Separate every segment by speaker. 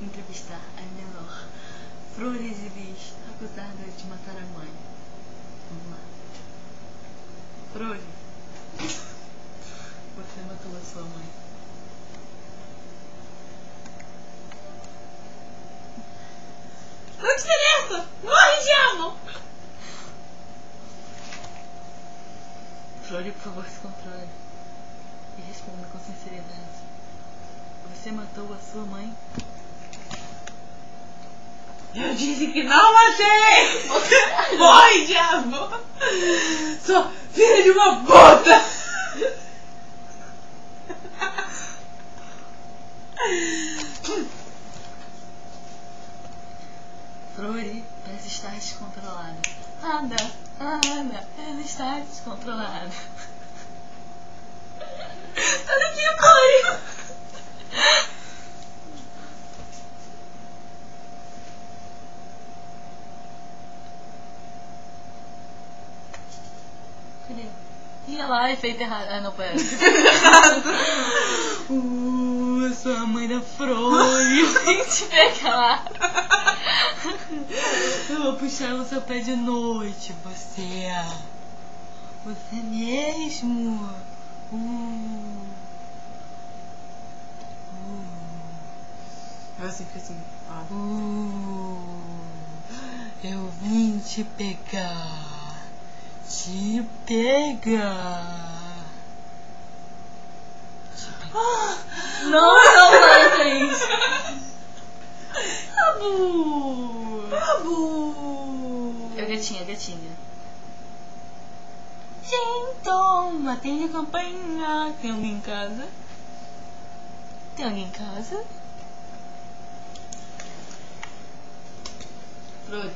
Speaker 1: entrevistar a menor. Flores e Lis, acusada de matar a mãe. Vamos lá. Flores, você matou a sua mãe.
Speaker 2: Não te interessa! Morre, diabo!
Speaker 1: Flores, por favor, se controle e responda com sinceridade. Você matou a sua mãe?
Speaker 2: Eu disse que não matei! Morre, diabo! Sua filha de uma puta!
Speaker 1: Flori parece estar descontrolada. Anda, ela está descontrolada.
Speaker 2: Sai daqui, Flori!
Speaker 1: Cadê? Ia lá, efeito errado. Ah, não, pera. Sua mãe da Flori. Vem te pegar. Eu vou puxar o seu pé de noite, você. Você mesmo.
Speaker 2: É assim, fica assim.
Speaker 1: Eu vim te pegar. Te pegar. Não faça isso.
Speaker 2: Abu!
Speaker 1: É gatinha. Toma, tem a campainha. Tem alguém em casa? Flor.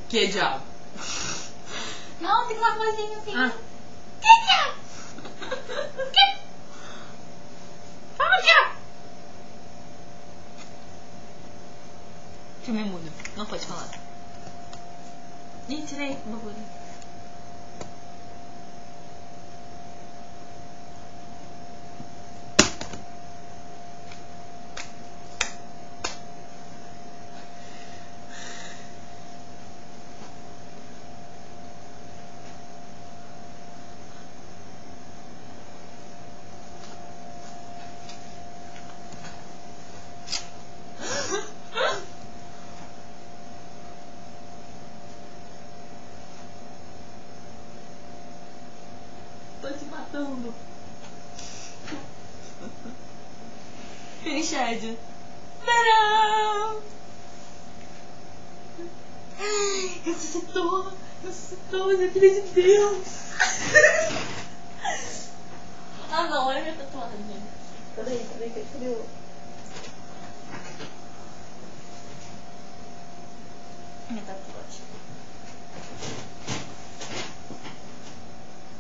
Speaker 2: Que diabo?
Speaker 1: Não, tem uma vozinha assim.
Speaker 2: Ah.
Speaker 1: Filme mudo. Não pode falar. Ih, tirei o bagulho. Tô te matando. Finichad. Tcharam! Ressuscitou, filha de Deus. Ah não, olha minha tatuagem. Cadê o... Minha tatuagem.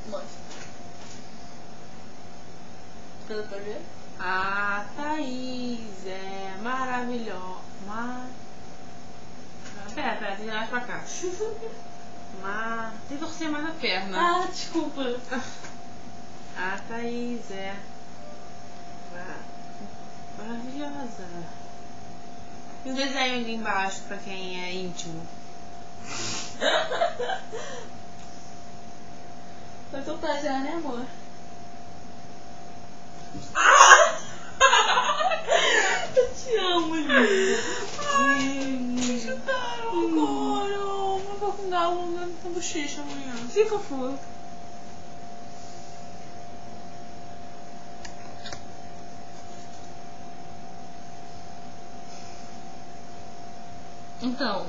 Speaker 1: Mostra. Tudo pra ver?
Speaker 2: A Thaís é maravilhosa. Pera, tem que ir mais pra cá. Tem que torcer mais a perna.
Speaker 1: Ah, desculpa.
Speaker 2: A Thaís é maravilhosa. E o desenho ali embaixo pra quem é íntimo.
Speaker 1: Vai soltar já, né, amor? Eu te amo, linda.
Speaker 2: Me ajudaram agora. Eu vou com galo na bochecha amanhã.
Speaker 1: Fica fofo. Então,